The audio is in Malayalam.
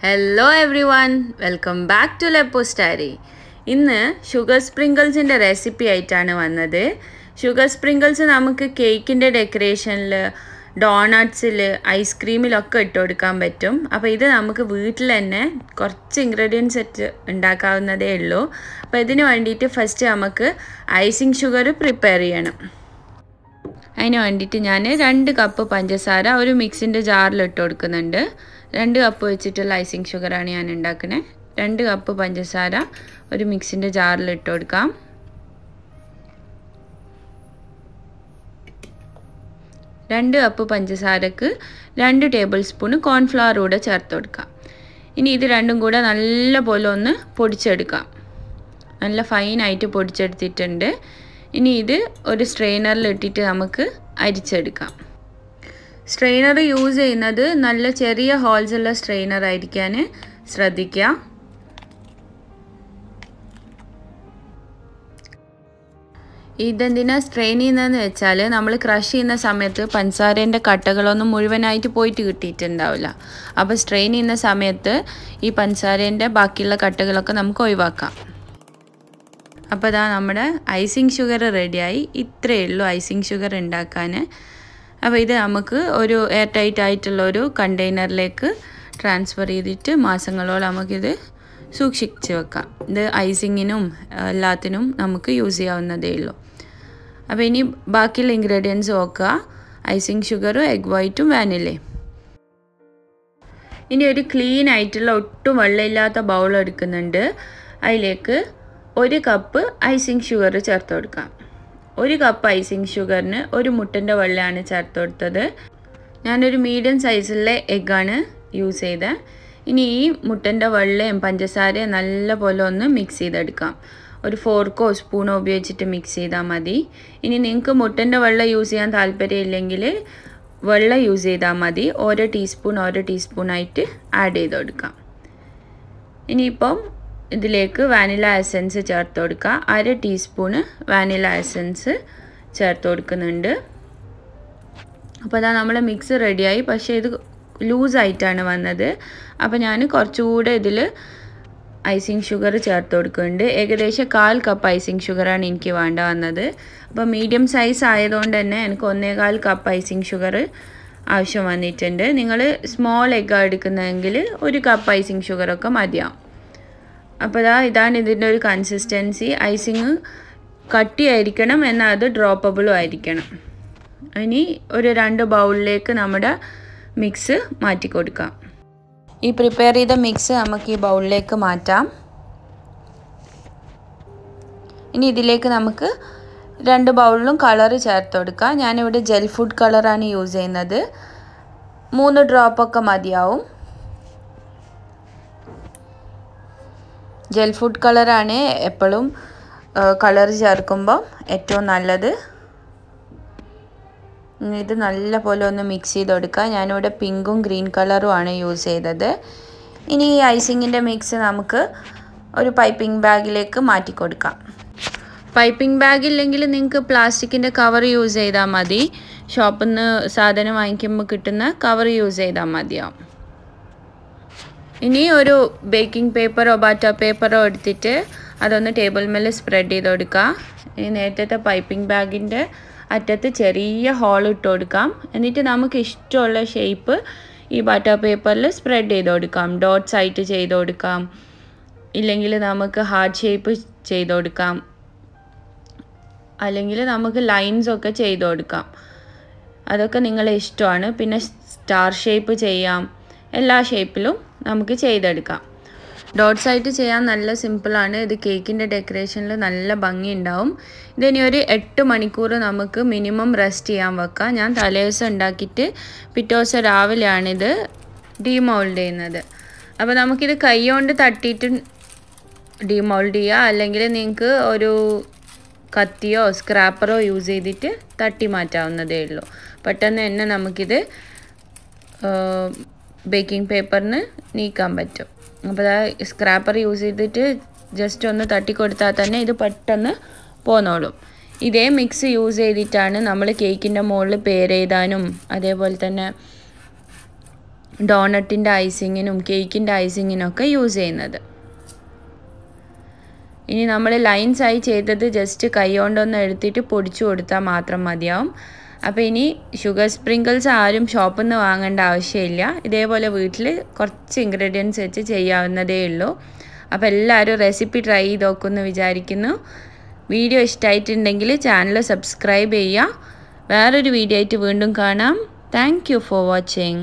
Hello everyone, welcome back to Leppo's Diary. ഇന്ന് sugar sprinkles ന്റെ റെസിപ്പി ആയിട്ടാണ് വന്നത്. sugar sprinkles നമുക്ക് കേക്കിന്റെ ഡെക്കറേഷനിൽ, ഡോണട്ട്സിൽ, ഐസ്ക്രീമിലൊക്കെ ഇട്ട് കൊടുക്കാൻ പറ്റും. അപ്പോൾ ഇത് നമുക്ക് വീട്ടിൽ തന്നെ കുറച്ച് ഇൻഗ്രീഡിയൻസ് ഇട്ട് ഉണ്ടാക്കാവുന്നതേ ഉള്ളൂ. അപ്പോൾ ഇതിനു വേണ്ടിയിട്ട് ഫസ്റ്റ് നമുക്ക് ഐസിങ് ഷുഗർ പ്രിപ്പയർ ചെയ്യണം. അതിന് വേണ്ടിയിട്ട് ഞാൻ 2 കപ്പ് പഞ്ചസാര ഒരു മിക്സിൻ്റെ ജാറിൽ ഇട്ട് കൊടുക്കുന്നുണ്ട്. 2 കപ്പ് വെച്ചിട്ടുള്ള ഐസിങ് ഷുഗറാണ് ഞാൻ ഉണ്ടാക്കുന്നത്. 2 കപ്പ് പഞ്ചസാര ഒരു മിക്സിൻ്റെ ജാറിൽ ഇട്ട് കൊടുക്കാം. 2 കപ്പ് പഞ്ചസാരക്ക് 2 ടേബിൾ സ്പൂൺ കോൺഫ്ലവർ കൂടെ ചേർത്ത് കൊടുക്കാം. ഇനി ഇത് രണ്ടും കൂടെ നല്ലപോലെ ഒന്ന് പൊടിച്ചെടുക്കാം. നല്ല ഫൈനായിട്ട് പൊടിച്ചെടുത്തിട്ടുണ്ട്. ഇനി ഇത് ഒരു സ്ട്രെയിനറിൽ ഇട്ടിട്ട് നമുക്ക് അരിച്ചെടുക്കാം. സ്ട്രെയിനർ യൂസ് ചെയ്യുന്നത് നല്ല ചെറിയ ഹോൾസ് ഉള്ള സ്ട്രെയിനർ ആയിരിക്കാൻ ശ്രദ്ധിക്കുക. ഇതെന്തിനാ സ്ട്രെയിൻ ചെയ്യുന്നതെന്ന് വെച്ചാൽ നമ്മൾ ക്രഷ് ചെയ്യുന്ന സമയത്ത് പഞ്ചസാരേൻ്റെ കട്ടകളൊന്നും മുഴുവനായിട്ട് പോയിട്ട് കിട്ടിയിട്ടുണ്ടാവില്ല. അപ്പോൾ സ്ട്രെയിൻ ചെയ്യുന്ന സമയത്ത് ഈ പഞ്ചസാരേൻ്റെ ബാക്കിയുള്ള കട്ടകളൊക്കെ നമുക്ക് ഒഴിവാക്കാം. അപ്പോൾ ഇതാ നമ്മുടെ ഐസിങ് ഷുഗർ റെഡിയായി. ഇത്രയേ ഉള്ളൂ ഐസിങ് ഷുഗർ ഉണ്ടാക്കാൻ. അപ്പോൾ ഇത് നമുക്ക് ഒരു എയർടൈറ്റ് ആയിട്ടുള്ള ഒരു കണ്ടെയ്നറിലേക്ക് ട്രാൻസ്ഫർ ചെയ്തിട്ട് മാസങ്ങളോളം നമുക്കിത് സൂക്ഷിച്ച് വെക്കാം. ഇത് ഐസിങ്ങിനും എല്ലാത്തിനും നമുക്ക് യൂസ് ചെയ്യാവുന്നതേ ഉള്ളൂ. അപ്പോൾ ഇനി ബാക്കിയുള്ള ഇൻഗ്രീഡിയൻസ് നോക്കുക. ഐസിങ് ഷുഗറും എഗ് വൈറ്റും വാനിലയും. ഇനി ഒരു ക്ലീൻ ആയിട്ടുള്ള ഒട്ടും വെള്ളമില്ലാത്ത ബൗൾ എടുക്കുന്നുണ്ട്. അതിലേക്ക് 1 കപ്പ് ഐസിങ് ഷുഗർ ചേർത്ത് കൊടുക്കാം. 1 കപ്പ് ഐസിങ് ഷുഗറിന് 1 മുട്ടൻ്റെ വെള്ളമാണ് ചേർത്ത് കൊടുത്തത്. ഞാനൊരു മീഡിയം സൈസിലെ എഗ്ഗാണ് യൂസ് ചെയ്തത്. ഇനി ഈ മുട്ടൻ്റെ വെള്ളയും പഞ്ചസാരയും നല്ലപോലെ ഒന്ന് മിക്സ് ചെയ്തെടുക്കാം. ഒരു ഫോർക്കോ സ്പൂണോ ഉപയോഗിച്ചിട്ട് മിക്സ് ചെയ്താൽ മതി. ഇനി നിങ്ങൾക്ക് മുട്ടൻ്റെ വെള്ളം യൂസ് ചെയ്യാൻ താല്പര്യമില്ലെങ്കിൽ വെള്ളം യൂസ് ചെയ്താൽ മതി. ഓരോ ടീസ്പൂണായിട്ട് ആഡ് ചെയ്ത് കൊടുക്കാം. ഇനിയിപ്പം ഇതിലേക്ക് വാനില എസൻസ് ചേർത്ത് കൊടുക്കുക. 1/2 ടീസ്പൂണ് വാനില എസൻസ് ചേർത്ത് കൊടുക്കുന്നുണ്ട്. അപ്പോൾ അതാ നമ്മളെ മിക്സ് റെഡിയായി. പക്ഷേ ഇത് ലൂസായിട്ടാണ് വന്നത്. അപ്പോൾ ഞാൻ കുറച്ചുകൂടെ ഇതിൽ ഐസിങ് ഷുഗർ ചേർത്ത് കൊടുക്കുന്നുണ്ട്. ഏകദേശം 1/4 കപ്പ് ഐസിങ് ഷുഗറാണ് എനിക്ക് വേണ്ട വന്നത്. അപ്പോൾ മീഡിയം സൈസ് ആയതുകൊണ്ട് തന്നെ എനിക്ക് 1/4 കപ്പ് ഐസിങ് ഷുഗർ ആവശ്യം വന്നിട്ടുണ്ട്. നിങ്ങൾ സ്മോൾ എഗ്ഗാണ് എടുക്കുന്നതെങ്കിൽ 1 കപ്പ് ഐസിങ് ഷുഗറൊക്കെ മതിയാവും. അപ്പോൾ ഇതാണ് ഇതിൻ്റെ ഒരു കൺസിസ്റ്റൻസി. ഐസിങ് കട്ടിയായിരിക്കണം, എന്നാൽ അത് ഡ്രോപ്പബിളും ആയിരിക്കണം. ഇനി ഒരു 2 ബൗളിലേക്ക് നമ്മുടെ മിക്സ് മാറ്റി കൊടുക്കാം. ഈ പ്രിപ്പയർ ചെയ്ത മിക്സ് നമുക്ക് ഈ ബൗളിലേക്ക് മാറ്റാം. ഇനി ഇതിലേക്ക് നമുക്ക് 2 ബൗളിലും കളർ ചേർത്ത് കൊടുക്കാം. ഞാനിവിടെ ജെൽ ഫുഡ് കളറാണ് യൂസ് ചെയ്യുന്നത്. 3 ഡ്രോപ്പൊക്കെ മതിയാവും. ജെൽ ഫുഡ് കളറാണ് എപ്പോഴും കളർ ചേർക്കുമ്പോൾ ഏറ്റവും നല്ലത്. ഇത് നല്ലപോലെ ഒന്ന് മിക്സ് ചെയ്ത് കൊടുക്കുക. ഞാനിവിടെ പിങ്കും ഗ്രീൻ കളറും ആണ് യൂസ് ചെയ്തത്. ഇനി ഈ ഐസിങ്ങിൻ്റെ മിക്സ് നമുക്ക് ഒരു പൈപ്പിംഗ് ബാഗിലേക്ക് മാറ്റി കൊടുക്കാം. പൈപ്പിംഗ് ബാഗ് ഇല്ലെങ്കിൽ നിങ്ങൾക്ക് പ്ലാസ്റ്റിക്കിൻ്റെ കവർ യൂസ് ചെയ്താൽ മതി. ഷോപ്പിൽ നിന്ന് സാധനം വാങ്ങിക്കുമ്പോൾ കിട്ടുന്ന കവർ യൂസ് ചെയ്താൽ മതിയാവും. ഇനി ഒരു ബേക്കിംഗ് പേപ്പറോ ബട്ടർ പേപ്പറോ എടുത്തിട്ട് അതൊന്ന് ടേബിൾ മേൽ സ്പ്രെഡ് ചെയ്ത് കൊടുക്കുക. ഇനി നേരത്തെ പൈപ്പിംഗ് ബാഗിൻ്റെ അറ്റത്ത് ചെറിയ ഹോൾ ഇട്ട് കൊടുക്കാം. എന്നിട്ട് നമുക്ക് ഇഷ്ടമുള്ള ഷേപ്പ് ഈ ബട്ടർ പേപ്പറിൽ സ്പ്രെഡ് ചെയ്ത് കൊടുക്കാം. ഡോട്ട്സ് ആയിട്ട് ചെയ്ത് കൊടുക്കാം, ഇല്ലെങ്കിൽ നമുക്ക് ഹാർട്ട് ഷേപ്പ് ചെയ്ത് കൊടുക്കാം, അല്ലെങ്കിൽ നമുക്ക് ലൈൻസൊക്കെ ചെയ്ത് കൊടുക്കാം. അതൊക്കെ നിങ്ങളെ ഇഷ്ടമാണ്. പിന്നെ സ്റ്റാർ ഷേപ്പ് ചെയ്യാം. എല്ലാ ഷേപ്പിലും നമുക്ക് ചെയ്തെടുക്കാം. ഡോട്ട്സ് ആയിട്ട് ചെയ്യാൻ നല്ല സിമ്പിളാണ്. ഇത് കേക്കിൻ്റെ ഡെക്കറേഷനിൽ നല്ല ഭംഗി ഉണ്ടാവും. ഇതിനി ഒരു 8 മണിക്കൂർ നമുക്ക് മിനിമം റെസ്റ്റ് ചെയ്യാൻ വെക്കാം. ഞാൻ തലേദിവസം ഉണ്ടാക്കിയിട്ട് പിറ്റേ ദിവസം രാവിലെയാണിത് ഡീമോൾഡ് ചെയ്യുന്നത്. അപ്പോൾ നമുക്കിത് കൈ കൊണ്ട് തട്ടിയിട്ട് ഡീമോൾഡ് ചെയ്യുക, അല്ലെങ്കിൽ നിങ്ങൾക്ക് ഒരു കത്തിയോ സ്ക്രാപ്പറോ യൂസ് ചെയ്തിട്ട് തട്ടി മാറ്റാവുന്നതേ ഉള്ളൂ. പെട്ടെന്ന് തന്നെ നമുക്കിത് ബേക്കിംഗ് പേപ്പറിന് നീക്കാൻ പറ്റും. അപ്പോൾ സ്ക്രാപ്പർ യൂസ് ചെയ്തിട്ട് ജസ്റ്റ് ഒന്ന് തട്ടിക്കൊടുത്താൽ തന്നെ ഇത് പെട്ടെന്ന് പോന്നോളും. ഇതേ മിക്സ് യൂസ് ചെയ്തിട്ടാണ് നമ്മൾ കേക്കിൻ്റെ മുകളിൽ പേരെഴുതാനും അതേപോലെ തന്നെ ഡോണറ്റിൻ്റെ ഐസിങ്ങിനും കേക്കിൻ്റെ ഐസിങ്ങിനൊക്കെ യൂസ് ചെയ്യുന്നത്. ഇനി നമ്മൾ ലൈൻസായി ചെയ്തത് ജസ്റ്റ് കൈ കൊണ്ടൊന്ന് എടുത്തിട്ട് പൊടിച്ചു കൊടുത്താൽ മാത്രം മതിയാവും. അപ്പോൾ ഇനി ഷുഗർ സ്പ്രിങ്കിൾസ് ആരും ഷോപ്പിൽ നിന്ന് വാങ്ങേണ്ട ആവശ്യമില്ല. ഇതേപോലെ വീട്ടിൽ കുറച്ച് ഇൻഗ്രീഡിയൻസ് വെച്ച് ചെയ്യാവുന്നതേ ഉള്ളൂ. അപ്പോൾ എല്ലാവരും റെസിപ്പി ട്രൈ ചെയ്ത് നോക്കുമെന്ന് വിചാരിക്കുന്നു. വീഡിയോ ഇഷ്ടമായിട്ടുണ്ടെങ്കിൽ ചാനൽ സബ്സ്ക്രൈബ് ചെയ്യുക. വേറൊരു വീഡിയോ ആയിട്ട് വീണ്ടും കാണാം. Thank you for watching.